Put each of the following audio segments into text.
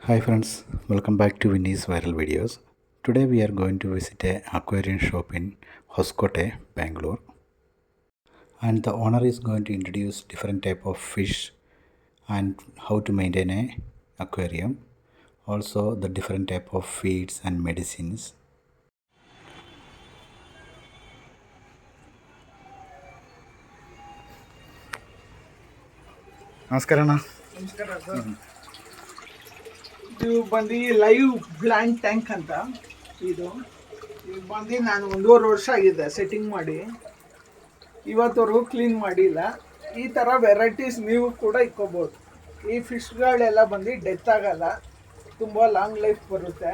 Hi friends, welcome back to Winnie's Viral Videos. Today we are going to visit a aquarium shop in Hoskote, Bangalore. And the owner is going to introduce different type of fish and how to maintain a aquarium. Also the different type of feeds and medicines. ನಮಸ್ಕಾರ ಅಣ್ಣ. ನಮಸ್ಕಾರ sir. ಇದು ಬಂದು live blank tank ಅಂತ. ಇದು ಬಂದು ನಾನು 1.5 ವರ್ಷ ಆಗಿದೆ ಸೆಟ್ಟಿಂಗ್ ಮಾಡಿ, ಇವತ್ತವರೆಗೂ ಕ್ಲೀನ್ ಮಾಡಿಲ್ಲ. ಈ ಥರ ವೆರೈಟೀಸ್ ನೀವು ಕೂಡ ಇಕ್ಕೋಬೋದು. ಈ ಫಿಶ್ಗಳೆಲ್ಲ ಬಂದು ಡೆತ್ ಆಗಲ್ಲ, ತುಂಬ ಲಾಂಗ್ ಲೈಫ್ ಬರುತ್ತೆ.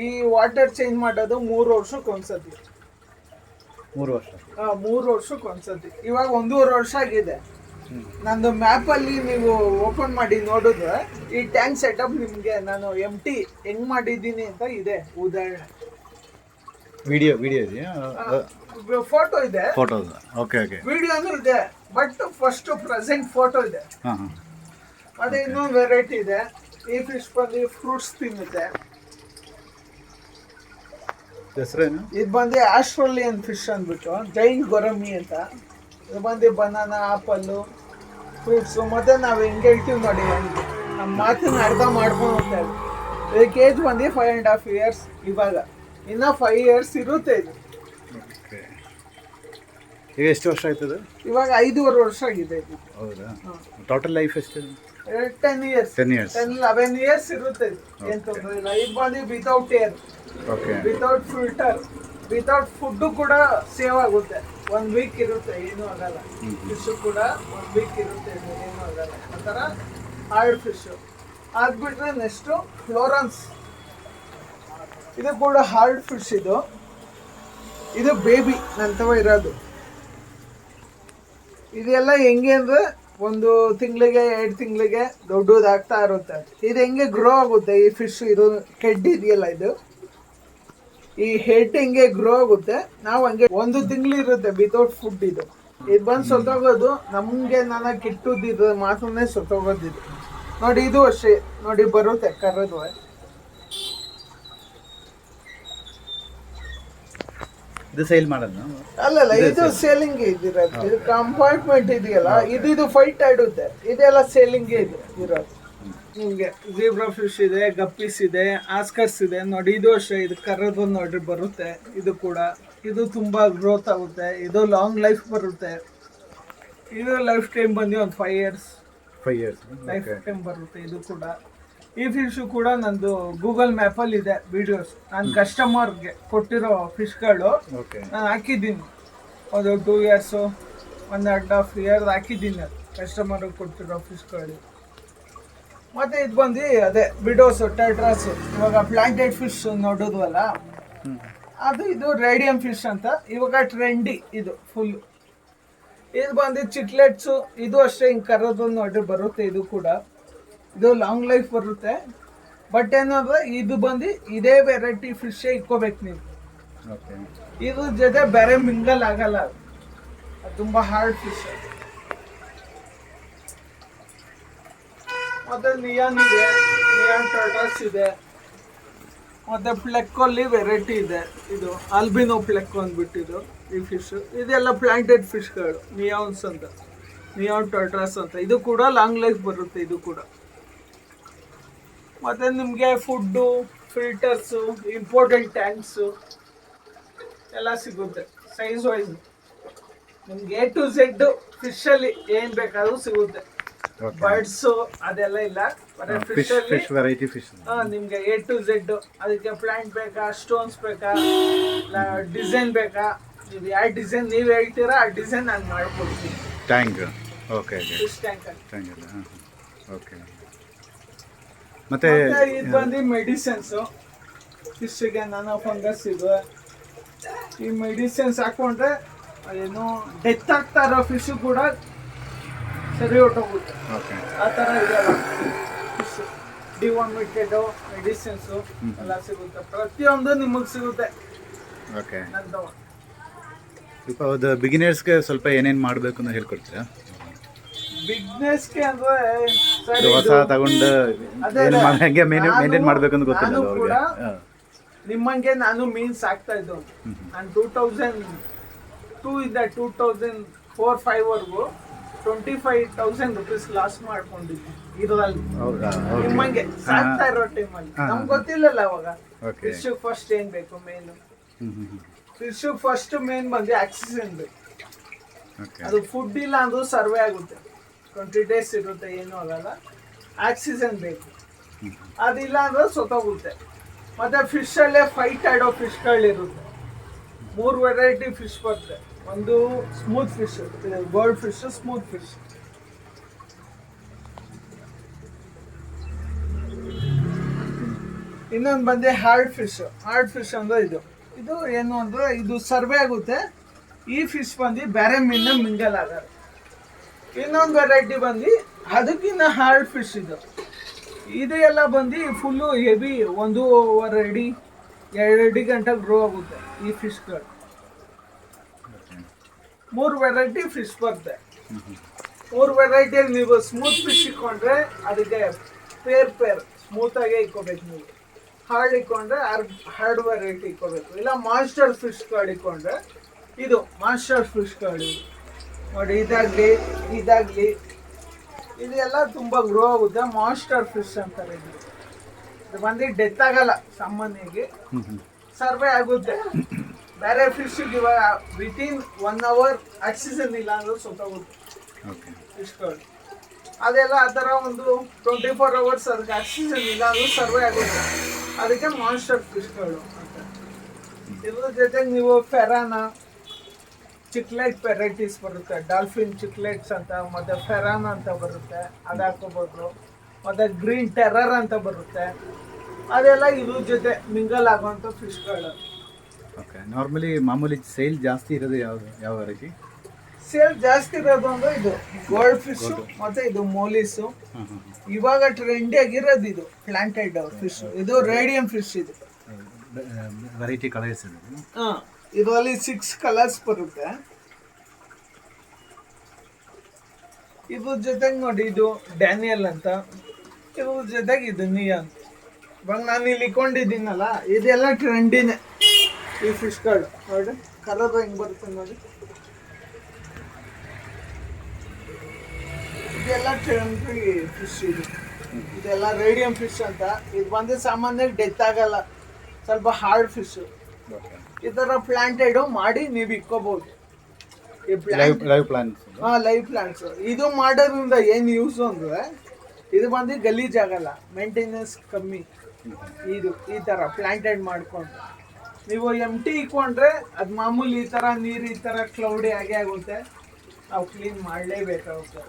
ಈ ವಾಟರ್ ಚೇಂಜ್ ಮಾಡೋದು 3 ವರ್ಷಕ್ಕೆ ಒಂದ್ಸತಿ. 3 ವರ್ಷ? 3 ವರ್ಷಕ್ಕೆ ಒಂದ್ಸತಿ. ಇವಾಗ 1.5 ವರ್ಷ ಆಗಿದೆ. ನಂದು ಮ್ಯಾಪಲ್ಲಿ ನೀವು ಓಪನ್ ಮಾಡಿ ನೋಡಿದ್ರೆ ಈ ಟ್ಯಾಂಕ್ ಸೆಟಪ್ ನಿಮಗೆ ನಾನು ಎಂಟಿ ಹೆಂಗ್ ಮಾಡಿದ್ದೀನಿ ಅಂತ ಇದೆ ಉದಾಹರಣೆ. ವಿಡಿಯೋ ಇದೆಯಾ? ಫೋಟೋ ಇದೆ, ಫೋಟೋ. ಓಕೆ. ವಿಡಿಯೋನು ಇದೆ, ಬಟ್ ಫಸ್ಟ್ ಪ್ರೆಸೆಂಟ್ ಫೋಟೋ ಇದೆ. ಮತ್ತೆ ಇನ್ನೊಂದು ವೆರೈಟಿ ಇದೆ. ಈ ಫಿಶ್ ಬಂದು ಫ್ರೂಟ್ಸ್ ತಿನ್ನುತ್ತೆ. ಹೆಸರೇನು? ಇದು ಬಂದು ಆಸ್ಟ್ರೇಲಿಯನ್ ಫಿಶ್ ಅಂದ್ಬಿಟ್ಟು ಜೈಂಟ್ ಗೊರಮಿ ಅಂತ. ಇದು ಬಂದು ಬನಾನಾ, ಆಪಲ್ಲು, ಫ್ರೂಟ್ಸು. ಮತ್ತೆ ನಾವು ಹೆಂಗೆ ಹೇಳ್ತೀವಿ ನೋಡಿ, ನಮ್ಮ ಮಾತನ್ನ ಅರ್ಥ ಮಾಡ್ಕೊಂಡು ಹೋಗ್ತಾ ಇದ್ದೀವಿ. ಇದಕ್ಕೆ ಏಜ್ ಬಂದು 5.5 years. ಇವಾಗ ಇನ್ನು 5 years ಇರುತ್ತೆ ಇದು. ಈಗ ಎಷ್ಟು ವರ್ಷ ಆಯ್ತದೆ? ಇವಾಗ 5.5 ವರ್ಷ ಆಗಿದೆ ಇದು. ಹೌದಾ? ಟೋಟಲ್ ಲೈಫ್ ಎಷ್ಟು? 10 years, 11 years ಇರುತ್ತೆ ಇದು. ಏನು ತೊಂದರೆ ಇಲ್ಲ. ಇದು ಬಂದು without air, without filter, without food ಕೂಡ ಸೇವ್ ಆಗುತ್ತೆ. 1 week ಇರುತ್ತೆ, ಏನೂ ಆಗಲ್ಲ. ಫಿಶು ಕೂಡ 1 week ಇರುತ್ತೆ, ಏನೂ ಆಗಲ್ಲ. ಆ ಥರ ಹಾರ್ಡ್ ಫಿಶು. ಆಗ್ಬಿಟ್ರೆ ನೆಕ್ಸ್ಟು ಫ್ಲೋರನ್ಸ್. ಇದು ಕೂಡ ಹಾರ್ಡ್ ಫಿಶ್. ಇದು ಬೇಬಿ ನಂತವ ಇರೋದು. ಇದೆಲ್ಲ ಹೆಂಗೆ ಅಂದರೆ 1 ತಿಂಗಳಿಗೆ 2 ತಿಂಗಳಿಗೆ ದೊಡ್ಡದಾಗ್ತಾ ಇರುತ್ತೆ. ಇದು ಹೆಂಗೆ ಗ್ರೋ ಆಗುತ್ತೆ ಈ ಫಿಶ್. ಇದು ಹೆಡ್ ಇದೆಯಲ್ಲ, ಈ ಹೆಡ್ ಹೆಂಗೆ ಗ್ರೋ ಆಗುತ್ತೆ, ನಾವು ಹಂಗೆ 1 ತಿಂಗಳಿರುತ್ತೆ ವಿತೌಟ್ ಫುಡ್. ಇದು ಬಂದು ಸತ್ತೋಗೋದು ನಮಗೆ. ನನಗೆ ಕೆಟ್ಟದಿದ್ದು ಮಾತ್ರನೇ ಸತ್ತೋಗೋದಿದ್ದು ನೋಡಿ. ಇದು ಅಷ್ಟೇ ನೋಡಿ, ಬರುತ್ತೆ ಕರದು. ಇದು ಸೇಲ್ ಮಾಡೋದು? ಅಲ್ಲಲ್ಲ, ಇದು ಸೇಲಿಂಗ್ ಇದಿರೋದು. ಇದು ಕಂಪಾರ್ಟ್ಮೆಂಟ್ ಇದೆಯಲ್ಲ, ಇದು ಫೈಟ್ ಆಡುತ್ತೆ. ಇದೆಲ್ಲ ಸೇಲಿಂಗ್ ಇರೋದು. ನಿಮಗೆ ಜೀಬ್ರಾ ಫಿಶ್ ಇದೆ, ಗಪ್ಪೀಸ್ ಇದೆ, ಆಸ್ಕರ್ಸ್ ಇದೆ ನೋಡಿ. ಇದು ಅಷ್ಟೇ, ಇದು ಕರ್ರದು ನೋಡ್ರಿ ಬರುತ್ತೆ. ಇದು ಕೂಡ ಇದು ತುಂಬಾ ಗ್ರೋತ್ ಆಗುತ್ತೆ. ಇದು ಲಾಂಗ್ ಲೈಫ್ ಬರುತ್ತೆ. ಇದು ಲೈಫ್ ಟೈಮ್ ಬಂದು ಒಂದು 5 years ಲೈಫ್ ಟೈಮ್ ಬರುತ್ತೆ. ಇದು ಕೂಡ ಈ ಫಿಶು ಕೂಡ ನಂದು ಗೂಗಲ್ ಮ್ಯಾಪಲ್ಲಿ ಇದೆ ವಿಡಿಯೋಸ್. ನಾನು ಕಸ್ಟಮರ್ಗೆ ಕೊಟ್ಟಿರೋ ಫಿಶ್ಗಳು ನಾನು ಹಾಕಿದ್ದೀನಿ. ಒಂದು 2 years, 1.5 years ಹಾಕಿದ್ದೀನಿ ಕಸ್ಟಮರ್ಗೆ ಕೊಟ್ಟಿರೋ ಫಿಶ್ಗಳು. ಮತ್ತು ಇದು ಬಂದು ಅದೇ ವಿಡೋಸು, ಟೆಟ್ರಾಸು. ಇವಾಗ ಪ್ಲಾಂಟೆಡ್ ಫಿಶ್ ನೋಡೋದ್ವಲ್ಲ, ಇದು ರೇಡಿಯಂ ಫಿಶ್ ಅಂತ ಇವಾಗ ಟ್ರೆಂಡಿ. ಇದು ಫುಲ್ಲು. ಇದು ಬಂದು ಚಿಟ್ಲೆಟ್ಸು. ಇದು ಅಷ್ಟೇ ಹಿಂಗೆ ಕರೋದು ನೋಡ್ರಿ ಬರುತ್ತೆ. ಇದು ಕೂಡ ಇದು ಲಾಂಗ್ ಲೈಫ್ ಬರುತ್ತೆ. ಬಟ್ ಏನಂದ್ರೆ ಇದು ಬಂದು ಇದೇ ವೆರೈಟಿ ಫಿಶೇ ಇಕ್ಕೋಬೇಕು ನೀವು. ಇದ್ರ ಜೊತೆ ಬೇರೆ ಮಿಂಗಲ್ ಆಗಲ್ಲ. ಅದು ತುಂಬ ಹಾರ್ಡ್ ಫಿಶ್. ಮತ್ತೆ ನಿಯಾನ್ ಇದೆ, ನಿಯಾನ್ ಟರ್ಟಲ್ಸ್ ಇದೆ. ಮತ್ತೆ ಪ್ಲೆಕ್ಕೋಲ್ಲಿ ವೆರೈಟಿ ಇದೆ. ಇದು ಆಲ್ಬಿನೋ ಪ್ಲೆಕ್ಕೋ ಅಂದ್ಬಿಟ್ಟಿದ್ದು ಈ ಫಿಶ್. ಇದೆಲ್ಲ ಪ್ಲಾಂಟೆಡ್ ಫಿಶ್ಗಳು, ನಿಯಾನ್ಸ್ ಅಂತ, ನಿಯಾನ್ ಟರ್ಟಲ್ಸ್ ಅಂತ. ಇದು ಕೂಡ ಲಾಂಗ್ ಲೈಫ್ ಬರುತ್ತೆ. ಇದು ಕೂಡ ಮತ್ತೆ ನಿಮಗೆ ಫುಡ್ಡು, ಫಿಲ್ಟರ್ಸು, ಇಂಪೋರ್ಟೆಂಟ್ ಟ್ಯಾಂಕ್ಸು ಎಲ್ಲ ಸಿಗುತ್ತೆ ಸೈಜ್ ವೈಸ್. ನಿಮ್ಗೆ A to Z ಫಿಶಲ್ಲಿ ಏನು ಬೇಕಾದ್ರೂ ಸಿಗುತ್ತೆ. ಬರ್ಡ್ಸು ಅದೆಲ್ಲ ಇಲ್ಲ. Fish variety fish. ನಿಮಗೆ A to Z. ಅದಕ್ಕೆ ಪ್ಲಾಂಟ್ ಬೇಕಾ, ಸ್ಟೋನ್ಸ್ ಬೇಕಾ, ಡಿಸೈನ್ ಬೇಕಾ, ನೀವು ಯಾವ ಡಿಸೈನ್ ನೀವು ಹೇಳ್ತೀರಾ ಆ ಡಿಸೈನ್ ನಾನು ಮಾಡ್ಕೊಡ್ತೀನಿ. ಟ್ಯಾಂಕ್. ಓಕೆ. ಫಿಶ್ ಟ್ಯಾಂಕ್ ಅಲ್ಲ? ಓಕೆ. ಮತ್ತೆ ಇದು ಬಂದು ಮೆಡಿಸಿನ್ಸು. ಫಿಶ್ಗೆ ನಾನಾ ಫಂಗಸ್ ಇದೆ. ಈ ಮೆಡಿಸಿನ್ಸ್ ಹಾಕೊಂಡ್ರೆ ಏನು ಡೆತ್ ಆಗ್ತಾ ಇರೋ ಫಿಶು ಕೂಡ ಸರಿ ಹೊಟ್ಟೋಗುತ್ತೆ. ಆ ಥರ ಇದೆಯಲ್ಲ ಫಿಶ್. ಡಿವಾಮಿಟೆಡು ಮೆಡಿಸಿನ್ಸು ಎಲ್ಲ ಸಿಗುತ್ತೆ. ಪ್ರತಿಯೊಂದು ನಿಮಗೆ ಸಿಗುತ್ತೆ. ಓಕೆ. ಸ್ವಲ್ಪ ಬಿಗಿನರ್ಸ್ಗೆ ಸ್ವಲ್ಪ ಏನೇನು ಮಾಡಬೇಕು ಅಂತ ಹೇಳ್ಕೊಡ್ತೀರಾ? ಬಿಸ್ನೆಸ್ಗೆ ಅಂದ್ರೆ ಸರ್ ಇದು ಹೊಸ ತಗೊಂಡು ಅದೇ ಏನು ಅದೇ. ಹೆಂಗೆ ಮೇಂಟೈನ್ ಮಾಡ್ಬೇಕಂತ ಗೊತ್ತಿಲ್ಲ ನಾನು ಅವ್ರಿಗೆ. ಕೂಡ ನಿಮ್ಮಂಗೆ ನಾನು ಮೀನ್ ಸಾಕ್ತಾ ಇದ್ದು. ನಾನು 2002 ಇಂದ 2004-5 ವರ್ಗು 25,000 rupees ಲಾಸ್ ಮಾಡ್ಕೊಂಡಿದ್ದೆ ಇದ್ರಲ್ಲಿ. ಹೌದಾ? ನಿಮ್ಮಂಗೆ ಸಾಕ್ತಾ ಇರೋ ಟೈಮಲ್ಲಿ ನಮ್ಗೆ ಗೊತ್ತಿಲ್ಲಲ್ಲ ಅವಾಗ ಓಕೆ. ಫಿಶ್ ಫಸ್ಟ್ ಏನ್ ಬೇಕು ಮೇನ್. ಫಿಶ್ ಫಸ್ಟ್ ಮೇನ್ ಬಂದು ಆಕ್ಸಿಜನ್ ಬೇಕು. ಓಕೆ. ಅದು ಫುಡ್ ಇಲ್ಲ ಅಂದ್ರೂ ಸರ್ವೆ ಆಗುತ್ತೆ. 20 days ಇರುತ್ತೆ, ಏನೂ ಆಗಲ್ಲ. ಆಕ್ಸಿಜನ್ ಬೇಕು, ಅದಿಲ್ಲ ಅಂದ್ರೆ ಸೊತ್ತೋಗುತ್ತೆ. ಮತ್ತೆ ಫಿಶ್ ಅಲ್ಲೇ ಫೈಟ್ ಆಡೋ ಫಿಶ್ಗಳಿರುತ್ತೆ. 3 ವೆರೈಟಿ ಫಿಶ್ ಬರುತ್ತೆ. ಒಂದು smooth fish, gold fish, smooth fish. ಇನ್ನೊಂದು ಬಂದೆ ಹಾರ್ಡ್ ಫಿಶ್. ಹಾರ್ಡ್ ಫಿಶ್ ಅಂದ್ರೆ ಇದು ಇದು ಏನು ಅಂದ್ರೆ ಇದು ಸರ್ವೆ ಆಗುತ್ತೆ. ಈ ಫಿಶ್ ಬಂದು ಬೇರೆ ಮೀನ ಮಿಂಗಲ್ ಆಗಲ್ಲ. ಇನ್ನೊಂದು ವೆರೈಟಿ ಬಂದು ಅದಕ್ಕಿಂತ ಹಾರ್ಡ್ ಫಿಶ್ ಇದು. ಇದು ಎಲ್ಲ ಬಂದು ಫುಲ್ಲು ಹೆವಿ, 1.5 ಅಡಿ 2 ಅಡಿ ಗಂಟೆ ಗ್ರೋ ಆಗುತ್ತೆ ಈ ಫಿಶ್ಗಳು. 3 ವೆರೈಟಿ ಫಿಶ್ ಬರುತ್ತೆ. 3 ವೆರೈಟಿಯಲ್ಲಿ ನೀವು ಸ್ಮೂತ್ ಫಿಶ್ ಇಟ್ಕೊಂಡ್ರೆ ಅದಕ್ಕೆ ಪೇರ್ ಸ್ಮೂತಾಗೆ ಇಟ್ಕೋಬೇಕು ನೀವು. ಹಾರ್ಡ್ ಇಟ್ಕೊಂಡ್ರೆ ಹಾರ್ಡ್ ವೆರೈಟಿ ಇಟ್ಕೋಬೇಕು. ಇಲ್ಲ ಮಾಸ್ಟರ್ ಫಿಶ್ಗಳು ಇಟ್ಕೊಂಡ್ರೆ ಇದು ಮಾಸ್ಟರ್ ಫಿಶ್ಗಳು. ನೋಡಿ ಇದಾಗಲಿ ಇದೆಲ್ಲ ತುಂಬ ಗ್ರೋ ಆಗುತ್ತೆ. ಮಾಸ್ಟರ್ ಫಿಶ್ ಅಂತಾರೆ ಇದು ಬಂದು ಡೆತ್ ಆಗಲ್ಲ, ಸಾಮಾನ್ಯವಾಗಿ ಸರ್ವೆ ಆಗುತ್ತೆ. ಬೇರೆ ಫಿಶ್ಗೆ ಇವಾಗ ವಿತಿನ್ 1 hour ಆಕ್ಸಿಜನ್ ಇಲ್ಲ ಅಂದ್ರೆ ಸೊತ್ತೋಗುತ್ತೆ ಫಿಶ್ಗಳು. ಅದೆಲ್ಲ ಆ ಥರ ಒಂದು 24 hours ಅದಕ್ಕೆ ಆಕ್ಸಿಜನ್ ಇಲ್ಲ ಅಂದ್ರೆ ಸರ್ವೆ ಆಗುತ್ತೆ. ಅದಕ್ಕೆ ಮಾನ್ಸ್ಟರ್ ಫಿಶ್ಗಳು ಅಂತ. ಇದ್ರ ಜೊತೆಗೆ ನೀವು ಫೆರಾನ, ಚಿಕ್ಲೆಟ್ ವೆರೈಟೀಸ್ ಬರುತ್ತೆ. ಡಾಲ್ಫಿನ್ ಚಿಕ್ಲೆಟ್ಸ್ ಅಂತ, ಮತ್ತು ಫೆರಾನ ಅಂತ ಬರುತ್ತೆ, ಅದು ಹಾಕೋಬೋದು. ಮತ್ತು ಗ್ರೀನ್ ಟೆರರ್ ಅಂತ ಬರುತ್ತೆ. ಅದೆಲ್ಲ ಇದ್ರ ಜೊತೆ ಮಿಂಗಲ್ ಆಗುವಂಥ ಫಿಶ್ಗಳು. ಓಕೆ. ನಾರ್ಮಲಿ ಮಾಮೂಲಿ ಸೇಲ್ ಜಾಸ್ತಿ ಇರೋದು ಯಾವ ವೆರೈಟಿ? ಸೇಲ್ ಜಾಸ್ತಿ ಇರೋದು ಅಂದ್ರೆ ಇದು ಗೋಲ್ಡ್ ಫಿಶ್ ಮತ್ತೆ ಇದು ಮೋಲಿಸು. ಇವಾಗ ಟ್ರೆಂಡಿ ಆಗಿರೋದು ಇದು ಪ್ಲಾಂಟೆಡ್ ಫಿಶ್. ಇದು ರೇಡಿಯಂ ಫಿಶ್. ಇದು ವೆರೈಟಿ ಕಲರ್ಸ್ ಇದೆ. ಇದರಲ್ಲಿ 6 ಕಲರ್ಸ್ ಬರುತ್ತೆ. ಇದ್ರ ಜೊತೆಗೆ ನೋಡಿ ಇದು ಡ್ಯಾನಿಯಲ್ ಅಂತ. ಇದ್ರ ಜೊತೆಗೆ ಇದು ನಿಯಾನ್. ಇವಾಗ ನಾನು ಇಲ್ಲಿ ಇಟ್ಕೊಂಡಿದ್ದೀನಲ್ಲ, ಇದೆಲ್ಲ ಟ್ರೆಂಡಿನೇ ಈ ಫಿಶ್ಗಳು. ನೋಡಿ ಕಲರ್ ಹೆಂಗ್ ಬರುತ್ತೆ ನೋಡಿ. ಇದೆಲ್ಲ ಟ್ರೆಂಡಿ ಫಿಶ್. ಇದೆಲ್ಲ ರೇಡಿಯಂ ಫಿಶ್ ಅಂತ. ಇದು ಬಂದು ಸಾಮಾನ್ಯವಾಗಿ ಡೆತ್ ಆಗಲ್ಲ, ಸ್ವಲ್ಪ ಹಾರ್ಡ್ ಫಿಶ್. ಈ ಥರ ಪ್ಲಾಂಟೆಡ್ ಮಾಡಿ ನೀವು ಇಕ್ಕೋಬಹುದು. Live plants. ಇದು ಮಾಡೋದ್ರಿಂದ ಏನು ಯೂಸ್ ಅಂದ್ರೆ ಇದು ಬಂದು ಗಲೀಜಾಗಲ್ಲ, ಮೇಂಟೆನೆನ್ಸ್ ಕಮ್ಮಿ. ಇದು ಈ ಥರ ಪ್ಲಾಂಟೆಡ್ ಮಾಡ್ಕೊಂಡು ನೀವು ಎಂಟಿ ಇಕ್ಕೊಂಡ್ರೆ ಅದು ಮಾಮೂಲಿ ಈ ಥರ ನೀರು ಈ ಥರ ಕ್ಲೌಡಿ ಆಗೇ ಆಗುತ್ತೆ. ನಾವು ಕ್ಲೀನ್ ಮಾಡಲೇಬೇಕಾಗುತ್ತೆ.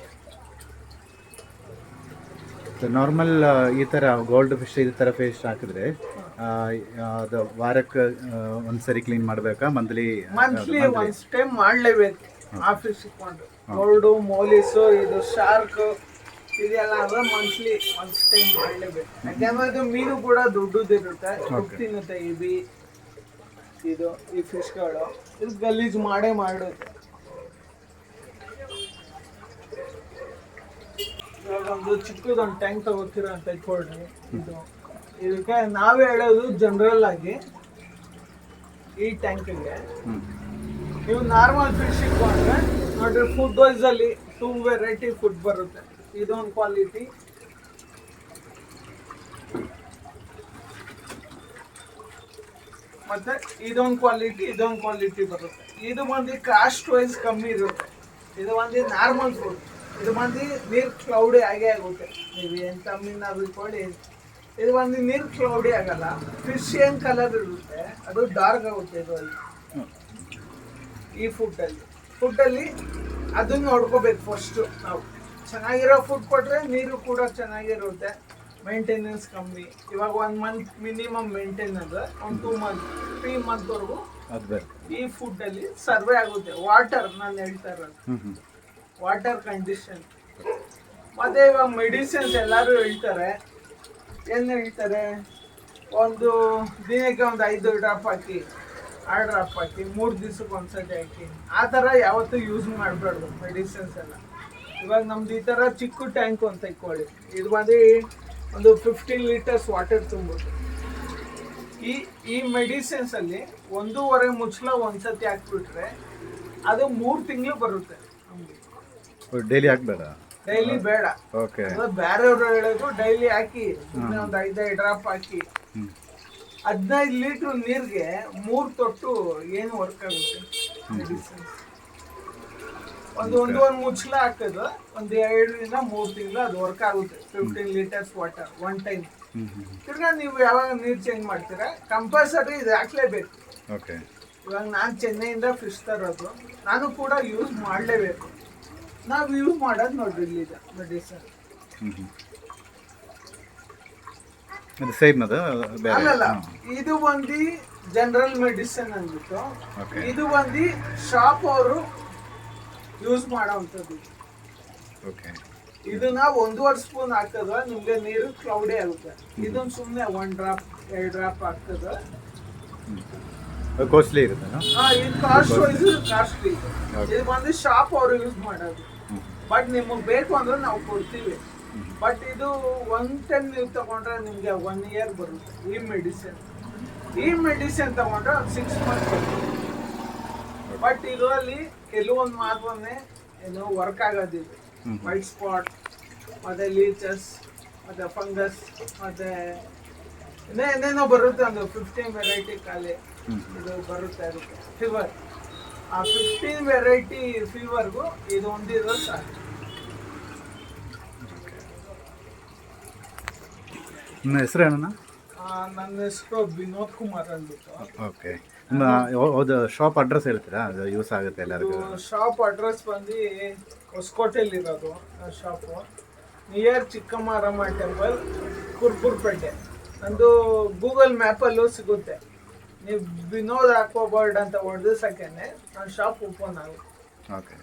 ನಾರ್ಮಲ್ ಈ ಥರ ಗೋಲ್ಡ್ ಫಿಶ್ ಈ ಥರ ಫಿಶ್ ಹಾಕಿದ್ರೆ ಅದು ವಾರಕ್ಕೆ ಒಂದ್ಸರಿ ಕ್ಲೀನ್ ಮಾಡಬೇಕಾ? ಮಂತ್ಲಿ ಒನ್ಸ್ ಟೈಮ್ ಮಾಡಲೇಬೇಕು ಆ ಫಿಶ್ ಇಟ್ಕೊಂಡು. ಗೋಲ್ಡು, ಮೋಲಿಸು, ಇದು ಶಾರ್ಕ್ ಇದೆಲ್ಲ ಅಂದ್ರೆ ಮಂತ್ಲಿ ಒನ್ಸ್ ಟೈಮ್ ಮಾಡಲೇಬೇಕು. ಯಾಕೆಂದ್ರೆ ಇದು ಮೀನು ಕೂಡ ದೊಡ್ಡದಿರುತ್ತೆ, ತಿನ್ನುತ್ತೆ. ಇದು ಈ ಫಿಶ್ಗಳು ಇದು ಗಲೀಜ್ ಮಾಡುತ್ತೆ. ಇವಾಗ ಒಂದು ಚಿಕ್ಕದೊಂದು ಟ್ಯಾಂಕ್ ತಗೋತೀರಾ ಅಂತ ಇಟ್ಕೊಳ್ರಿ. ಇದಕ್ಕೆ ನಾವೇ ಹೇಳೋದು ಜನರಲ್ ಆಗಿ ಈ ಟ್ಯಾಂಕಿಗೆ ನೀವು ನಾರ್ಮಲ್ ಫಿಶ್ ಇಟ್ಕೊಂಡ್ರೆ ನೋಡ್ರಿ, ಫುಡ್ ವೈಸ್ ಅಲ್ಲಿ 2 ವೆರೈಟಿ ಫುಡ್ ಬರುತ್ತೆ. ಇದೊಂದು ಕ್ವಾಲಿಟಿ, ಮತ್ತೆ ಇದೊಂದು ಕ್ವಾಲಿಟಿ ಬರುತ್ತೆ. ಇದು ಬಂದು ಕಾಸ್ಟ್ ವೈಸ್ ಕಮ್ಮಿ ಇರುತ್ತೆ. ಇದು ಬಂದು ನಾರ್ಮಲ್ ಫುಡ್. ಇದು ಬಂದು ನೀರು ಕ್ಲೌಡಿ ಆಗೇ ಆಗುತ್ತೆ. ನೀವು ಎಂತ ಮೀನಾದ್ರು ಇಟ್ಕೊಳ್ಳಿ, ಇದು ಬಂದು ನೀರು ಕ್ಲೌಡಿ ಆಗಲ್ಲ. ಫಿಶ್ ಏನು ಕಲರ್ ಇರುತ್ತೆ ಅದು ಡಾರ್ಕ್ ಆಗುತ್ತೆ. ಇದು ಅಲ್ಲಿ ಈ ಫುಡ್ಡಲ್ಲಿ ಅದನ್ನು ನೋಡ್ಕೋಬೇಕು ಫಸ್ಟು. ನಾವು ಚೆನ್ನಾಗಿರೋ ಫುಡ್ ಕೊಟ್ಟರೆ ನೀರು ಕೂಡ ಚೆನ್ನಾಗಿರುತ್ತೆ, ಮೇಂಟೆನೆನ್ಸ್ ಕಮ್ಮಿ. ಇವಾಗ 1 month ಮಿನಿಮಮ್ ಮೇಂಟೈನ್ ಅಂದರೆ 2 month 3 monthವರೆಗೂ ಈ ಫುಡ್ಡಲ್ಲಿ ಸರ್ವೆ ಆಗುತ್ತೆ. ವಾಟರ್ ನಾನು ಹೇಳ್ತಾ ಇರೋದು ವಾಟರ್ ಕಂಡೀಷನ್. ಮತ್ತು ಇವಾಗ ಮೆಡಿಸಿನ್ಸ್ ಎಲ್ಲರೂ ಹೇಳ್ತಾರೆ. ಏನು ಹೇಳ್ತಾರೆ, ಒಂದು ದಿನಕ್ಕೆ ಒಂದು 5 ಡ್ರಾಪ್ ಹಾಕಿ, 6 ಡ್ರಾಪ್ ಹಾಕಿ, 3 ದಿವಸಕ್ಕೆ ಒಂದ್ಸತಿ ಹಾಕಿ. ಆ ಥರ ಯಾವತ್ತೂ ಯೂಸ್ ಮಾಡಬಾರ್ದು ಮೆಡಿಸಿನ್ಸ್ ಎಲ್ಲ. ಇವಾಗ ನಮ್ದು ಈ ತರ ಚಿಕ್ಕ ಟ್ಯಾಂಕ್ ಅಂತ ಇಟ್ಕೊಳ್ಳಿ, ಇದು ಬಂದು ಒಂದು 15 ಲೀಟರ್ಸ್ ವಾಟರ್ ತುಂಬೋದು. ಈ ಮೆಡಿಸಿನ್ಸ್ ಅಲ್ಲಿ 1.5 ಮುಚ್ಚಳ ಒಂದ್ಸತಿ ಹಾಕ್ಬಿಟ್ರೆ ಅದು 3 ತಿಂಗಳು ಬರುತ್ತೆ ನಮ್ಗೆ. ಡೈಲಿ ಹಾಕ್ಬೇಡ? ಡೈಲಿ ಬೇಡ. ಓಕೆ. ಬೇರೆಯವ್ರು ಹೇಳೋದು ಡೈಲಿ ಹಾಕಿ, ಒಂದು 5 ಡ್ರಾಪ್ ಹಾಕಿ. 15 ಲೀಟರ್ ನೀರಿಗೆ 3 ತೊಟ್ಟು ಏನು ವರ್ಕ್ ಆಗುತ್ತೆ ಮೆಡಿಸಿನ್ಸ್. ಒಂದು ಮುಚ್ಚಳ ಹಾಕೋದು ಒಂದು 2 ರಿಂದ 3 ತಿಂಗಳು ಅದು ವರ್ಕ್ ಆಗುತ್ತೆ. 15 ಲೀಟರ್ಸ್ ವಾಟರ್ ಒನ್ ಟೈಮ್. ತಿರ್ಗಾ ನೀವು ಯಾವಾಗ ನೀರು ಚೇಂಜ್ ಮಾಡ್ತೀರಾ ಕಂಪಲ್ಸರಿ ಇದು ಹಾಕ್ಲೇಬೇಕು. ಓಕೆ. ಇವಾಗ ನಾನು ಚೆನ್ನೈಯಿಂದ ಫಿಶ್ ತರೋದು, ನಾನು ಕೂಡ ಯೂಸ್ ಮಾಡಲೇಬೇಕು. ನಾವು ಯೂಸ್ ಮಾಡೋದು ನೋಡ್ರಿ ಇಲ್ಲಿದೆ ಮೆಡಿಸನ್. ಸೇಮ್ ಅದು ಬೇರೆ? ಅಲ್ಲಲ್ಲ, ಇದು ಬಂದು ಜನರಲ್ ಮೆಡಿಸಿನ್ ಅಂದ್ಬಿಟ್ಟು, ಓಕೆ. ಇದು ಬಂದು ಶಾಪ್ ಅವರು ಯೂಸ್ ಮಾಡೋವಂಥದ್ದು. ಓಕೆ. ಇದನ್ನ 1.5 ಸ್ಪೂನ್ ಹಾಕಿದ್ರೆ ನಿಮ್ಗೆ ನೀರು ಕ್ಲೌಡೇ ಆಗುತ್ತೆ. ಇದನ್ನ ಸುಮ್ಮನೆ 1 ಡ್ರಾಪ್ 2 ಡ್ರಾಪ್ ಹಾಕಿದ್ರೆ ಕಾಸ್ಟ್ಲಿ ಇರುತ್ತೆ. ಇದು ಕಾಸ್ಟ್ಲಿ. ಇದು ಬಂದು ಶಾಪ್ ಅವರು ಯೂಸ್ ಮಾಡೋದು. ಬಟ್ ನಿಮಗೆ ಬೇಕು ಅಂದ್ರೆ ನಾವು ಕೊಡ್ತೀವಿ. ಬಟ್ ಇದು 1 ಟೈಮ್ ನೀವು ತಗೊಂಡ್ರೆ ನಿಮ್ಗೆ 1 ಇಯರ್ ಬರುತ್ತೆ. ಈ ಮೆಡಿಸಿನ್ ತಗೊಂಡ್ರೆ 6 ಮಂತ್ ಬರುತ್ತೆ. ಬಟ್ ಇದರಲ್ಲಿ ಕೆಲವೊಂದು ಮಾತ್ರನೇ ಏನು ವರ್ಕ್ ಆಗೋದಿದೆ. ವೈಟ್ ಸ್ಪಾಟ್ ಮತ್ತೆ ಲೀಚಸ್ ಮತ್ತೆ ಫಂಗಸ್ ಮತ್ತೆ ಏನೇನೋ ಬರುತ್ತೆ. ಒಂದು 15 ವೆರೈಟಿ ಖಾಲಿ ಇದು ಬರುತ್ತೆ. ಅದಕ್ಕೆ ಫೀವರ್, ಆ 15 ವೆರೈಟಿ ಫೀವರ್ಗೂ ಇದು ಒಂದಿರೋ ಸಾಕು. ನಿಮ್ಮ ಹೆಸರು ಏನಣ್ಣ? ನನ್ನ ಹೆಸರು ವಿನೋದ್ ಕುಮಾರ್ ಅಂದ್ಬಿಟ್ಟು. ಓಕೆ. ನಿಮ್ಮ ಶಾಪ್ ಅಡ್ರೆಸ್ ಹೇಳ್ತೀರಾ? ಅದು ಯೂಸ್ ಆಗುತ್ತೆ ಎಲ್ಲರಿಗೂ. ಶಾಪ್ ಅಡ್ರೆಸ್ ಬಂದು ಹೊಸಕೋಟೆಯಲ್ಲಿರೋದು ಶಾಪು, ನಿಯರ್ ಚಿಕ್ಕಮಾರಮ್ಮ ಟೆಂಪಲ್, ಕುರ್ಪುರ್ಪೇಟೆ. ನಂದು ಗೂಗಲ್ ಮ್ಯಾಪಲ್ಲೂ ಸಿಗುತ್ತೆ. ನೀವು ವಿನೋದ್ ಅಕ್ವಾಬರ್ಡ್ ಅಂತ ಹೊಡೆದು ಸಾಕೇನೆ ನನ್ನ ಶಾಪ್ ಓಪನ್ ಆಗುತ್ತೆ. ಓಕೆ.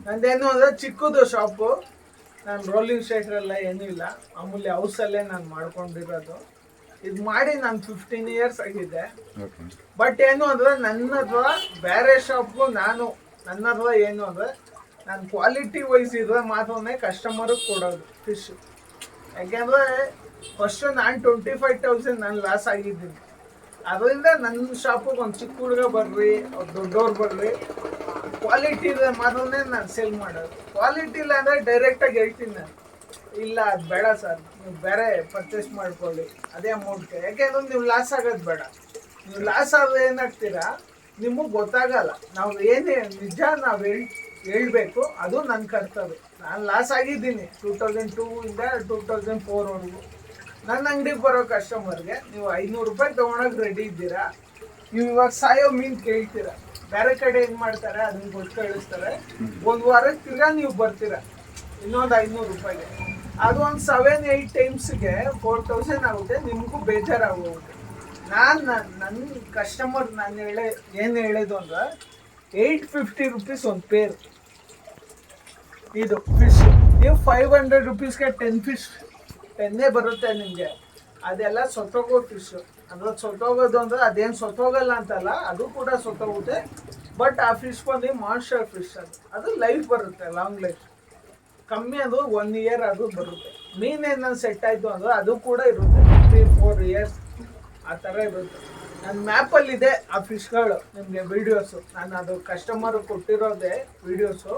ನಂದೇನು ಅಂದರೆ ಚಿಕ್ಕದು ಶಾಪು. ನಾನು ರೋಲಿಂಗ್ ಸ್ಟೇಟ್ರೆಲ್ಲ ಏನೂ ಇಲ್ಲ, ಮಾಮೂಲಿ ಹೌಸಲ್ಲೇ ನಾನು ಮಾಡ್ಕೊಂಡಿರೋದು. ಇದು ಮಾಡಿ ನಾನು 15 ಇಯರ್ಸ್ ಆಗಿದೆ. ಓಕೆ. ಬಟ್ ಏನು ಅಂದರೆ ನನ್ನ ಹತ್ರ ಬೇರೆ ಶಾಪ್ಗೂ ನನ್ನ ಹತ್ರ ಏನು ಅಂದರೆ ನಾನು ಕ್ವಾಲಿಟಿ ವೈಸ್ ಇದ್ರೆ ಮಾತ್ರನೇ ಕಸ್ಟಮರಿಗೆ ಕೊಡೋದು ಫಿಶ್. ಯಾಕೆಂದರೆ ಫಸ್ಟು ನಾನು 25,000 ನಾನು ಲಾಸ್ ಆಗಿದ್ದೀನಿ. ಅದರಿಂದ ನನ್ನ ಶಾಪಿಗೆ ಒಂದು ಚಿಕ್ಕ ಹುಡುಗ ಬರ್ರಿ, ಅವ್ರು ದೊಡ್ಡವ್ರು ಬರ್ರಿ, ಕ್ವಾಲಿಟಿ ಇದೆ ಮಾತ್ರನೇ ನಾನು ಸೇಲ್ ಮಾಡೋದು. ಕ್ವಾಲಿಟಿ ಇಲ್ಲ ಅಂದರೆ ಡೈರೆಕ್ಟಾಗಿ ಹೇಳ್ತೀನಿ ನಾನು, ಇಲ್ಲ ಅದು ಬೇಡ ಸರ್, ನೀವು ಬೇರೆ ಪರ್ಚೇಸ್ ಮಾಡ್ಕೊಳ್ಳಿ ಅದೇ ಅಮೌಂಟ್ಗೆ. ಯಾಕೆಂದ್ರೆ ನೀವು ಲಾಸ್ ಆಗೋದು ಬೇಡ. ನೀವು ಲಾಸ್ ಆದರೆ ಏನಾಗ್ತೀರಾ ನಿಮಗೆ ಗೊತ್ತಾಗಲ್ಲ. ನಾವು ಏನೇ ನಿಜ ನಾವು ಹೇಳ್ಬೇಕು, ಅದು ನನ್ನ ಕರ್ತವ್ಯ. ನಾನು ಲಾಸ್ ಆಗಿದ್ದೀನಿ 2002 ಇಂದ 2004ವರೆಗೂ. ನನ್ನ ಅಂಗಡಿಗೆ ಬರೋ ಕಸ್ಟಮರ್ಗೆ ನೀವು 500 ರೂಪಾಯಿ ತೊಗೊಳಕ್ಕೆ ರೆಡಿ ಇದ್ದೀರಾ, ನೀವು ಇವಾಗ ಸಾಯೋ ಮೀನು ಕೇಳ್ತೀರಾ. ಬೇರೆ ಕಡೆ ಏನು ಮಾಡ್ತಾರೆ ಅದನ್ನ ಕೊಟ್ಟು ಕಳಿಸ್ತಾರೆ. 1 ವಾರಕ್ಕೆ ತಿರ್ಗಾ ನೀವು ಬರ್ತೀರಾ ಇನ್ನೊಂದು 500 ರೂಪಾಯಿಗೆ. ಅದು ಒಂದು 7-8 ಟೈಮ್ಸ್ಗೆ 4,000 ಆಗುತ್ತೆ. ನಿಮಗೂ ಬೇಜಾರಾಗೋಗುತ್ತೆ. ನನ್ನ ಕಸ್ಟಮರ್ ಏನು ಹೇಳೋದು ಅಂದ್ರೆ 850 ರುಪೀಸ್ ಒಂದು ಪೇರ್ ಇದು ಫಿಶ್. ನೀವು 500 ರುಪೀಸ್ಗೆ 10 ಫಿಶ್ 10 ಬರುತ್ತೆ ನಿಮಗೆ. ಅದೆಲ್ಲ ಸೊತ್ತೋಗೋ ಫಿಶ್. ಅಂದ್ರೆ ಸೊತ್ತೋಗೋದು ಅಂದರೆ ಅದೇನು ಸೊತ್ತೋಗಲ್ಲ ಅಂತಲ್ಲ, ಅದು ಕೂಡ ಸೊತ್ತೋಗುತ್ತೆ. ಬಟ್ ಆ ಫಿಶ್ ಬಂದು ಮಾನ್ಸ್ಟರ್ ಫಿಶ್. ಅದು ಲೈಫ್ ಬರುತ್ತೆ, ಲಾಂಗ್ ಲೈಫ್. ಕಮ್ಮಿ ಅದು 1 ಇಯರ್ ಅದು ಬರುತ್ತೆ. ಮೀನೇನು ಸೆಟ್ ಆಯಿತು ಅಂದರೆ ಅದು ಕೂಡ ಇರುತ್ತೆ 3-4 ಇಯರ್ಸ್ ಆ ಥರ ಇರುತ್ತೆ. ನನ್ನ ಮ್ಯಾಪಲ್ಲಿದೆ ಆ ಫಿಶ್ಗಳು, ನಿಮಗೆ ವೀಡಿಯೋಸು. ನಾನು ಅದು ಕಸ್ಟಮರ್ ಕೊಟ್ಟಿರೋದೇ ವೀಡಿಯೋಸು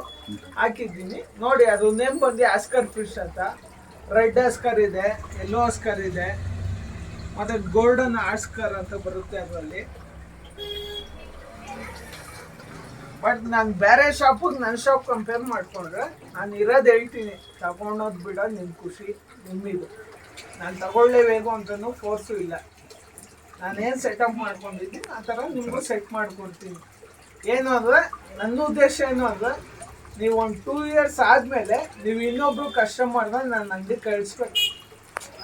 ಹಾಕಿದ್ದೀನಿ ನೋಡಿ. ಅದು ನೇಮ್ ಬಂದು ಆಸ್ಕರ್ ಫಿಶ್ ಅಂತ. ರೆಡ್ ಆಸ್ಕರ್ ಇದೆ, ಯೆಲ್ಲೋ ಆಸ್ಕರ್ ಇದೆ, ಮತ್ತು ಗೋಲ್ಡನ್ ಆಸ್ಕರ್ ಅಂತ ಬರುತ್ತೆ ಅದರಲ್ಲಿ. ಬಟ್ ನಾನು ಬೇರೆ ಶಾಪಿಗೆ ನನ್ನ ಶಾಪ್ ಕಂಪೇರ್ ಮಾಡಿಕೊಂಡ್ರೆ ನಾನು ಇರೋದು ಹೇಳ್ತೀನಿ, ತಗೊಂಡೋದು ಬಿಡೋದು ನಿಮ್ಮ ಖುಷಿ, ನಿಮ್ಮಿದು. ನಾನು ತಗೊಳ್ಳೇಬೇಕು ಅಂತಲೂ ಫೋರ್ಸು ಇಲ್ಲ. ನಾನೇನು ಸೆಟಪ್ ಮಾಡ್ಕೊಂಡಿದ್ದೀನಿ ಆ ಥರ ನಿಮಗೂ ಸೆಟ್ ಮಾಡಿಕೊಡ್ತೀನಿ. ಏನು ಅಂದರೆ ನನ್ನ ಉದ್ದೇಶ ಏನು ಅಂದರೆ ನೀವು ಒಂದು 2 ಇಯರ್ಸ್ ಆದಮೇಲೆ ನೀವು ಇನ್ನೊಬ್ರು ಕಸ್ಟಮರ್ನ ನಾನು ಅಂಗಡಿ ಕಳಿಸ್ಬೇಕು.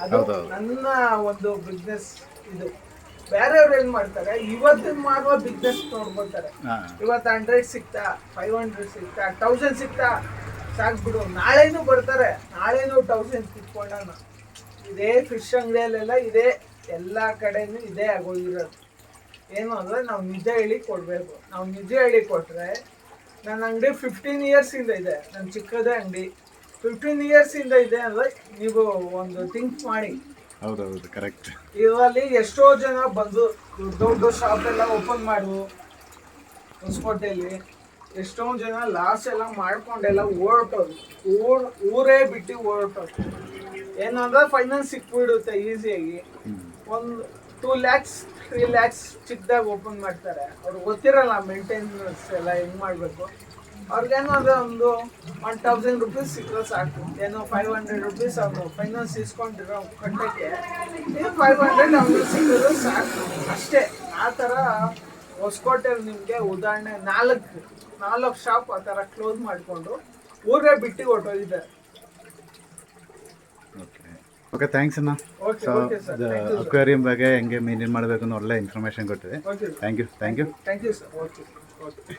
ಅದು ನನ್ನ ಒಂದು ಬಿಸ್ನೆಸ್. ಇದು ಬೇರೆಯವ್ರು ಏನು ಮಾಡ್ತಾರೆ, ಇವತ್ತಿನ ಮಾಡುವ ಬಿಸ್ನೆಸ್ ನೋಡ್ಕೊತಾರೆ. ಇವತ್ತು 100 ಸಿಗ್ತಾ, 500 ಸಿಗ್ತಾ, 1000 ಸಿಗ್ತಾ, ಸಾಕ್ಬಿಡು. ನಾಳೆನೂ ಬರ್ತಾರೆ, ನಾಳೆನೂ 1000 ಸಿಕ್ಕೊಂಡಾನ. ಇದೇ ಫಿಶ್ ಅಂಗಡಿಯಲ್ಲೆಲ್ಲ ಇದೇ, ಎಲ್ಲ ಕಡೆನೂ ಇದೇ ಆಗೋಗಿರೋದು. ಏನು ಅಂದರೆ ನಾವು ನಿಜ ಹೇಳಿ ಕೊಡಬೇಕು. ನಾವು ನಿಜ ಹೇಳಿ ಕೊಟ್ಟರೆ ನನ್ನ ಅಂಗಡಿ 15 ಇಯರ್ಸ್ ಇಂದ ಇದೆ. ನನ್ನ ಚಿಕ್ಕದೇ ಅಂಗಡಿ 15 ಇಯರ್ಸ್ ಇಂದ ಇದೆ ಅಂದ್ರೆ ನೀವು ಒಂದು ಥಿಂಕ್ ಮಾಡಿ. ಹೌದೌದು ಕರೆಕ್ಟ್. ಇದರಲ್ಲಿ ಎಷ್ಟೋ ಜನ ಬಂದು ದೊಡ್ಡ ಶಾಪ್ ಎಲ್ಲ ಓಪನ್ ಮಾಡುವು ಹೊಸಕೋಟೆಯಲ್ಲಿ. ಎಷ್ಟೊಂದು ಜನ ಲಾಸ್ ಎಲ್ಲ ಮಾಡ್ಕೊಂಡೆಲ್ಲ ಓಡೋದು, ಊರೇ ಬಿಟ್ಟು ಓಡೋದು. ಏನಂದ್ರೆ ಫೈನಾನ್ಸ್ ಸಿಕ್ಬಿಡುತ್ತೆ ಈಸಿಯಾಗಿ. ಒಂದು 2 lakhs 3 lakhs ಚಿಕ್ಕದಾಗಿ ಓಪನ್ ಮಾಡ್ತಾರೆ. ಅವ್ರಿಗೆ ಗೊತ್ತಿರಲ್ಲ ಮೇಂಟೆನೆನ್ಸ್ ಎಲ್ಲ ಹೆಂಗೆ ಮಾಡಬೇಕು. ಅವ್ರಿಗೇನೋ ಅಂದರೆ ಒಂದು 1000 rupees ಸಿಕ್ಕರೆ ಸಾಕು. ಏನೋ 500 rupees ಅವನು ಫೈನಾನ್ಸ್ ಇಸ್ಕೊಂಡಿರೋ ಕಟ್ಟಕ್ಕೆ 500 ಅವ್ನಿಗೆ ಸಿಕ್ಕಿದ್ರು ಸಾಕು ಅಷ್ಟೇ. ಆ ಥರ ಹೊಸಕೋಟೆಯಲ್ಲಿ ನಿಮಗೆ ಉದಾಹರಣೆ 4 ಶಾಪ್ ಆ ಥರ ಕ್ಲೋಸ್ ಮಾಡಿಕೊಂಡು ಊರೇ ಬಿಟ್ಟು ಹೊರಟೋಗಿದ್ದಾರೆ. ಓಕೆ ಥ್ಯಾಂಕ್ಸ್ ಅಣ್ಣ. Okay so okay sir, aquarium ಬಗ್ಗೆ ಹೆಂಗೆ ಮೇಂಟೈನ್ ಮಾಡಬೇಕು ಅನ್ನೋ ಒಳ್ಳೆ ಇನ್ಫಾರ್ಮೇಷನ್ ಕೊಟ್ಟಿದೆ. Okay thank you. Thank you sir. Okay okay.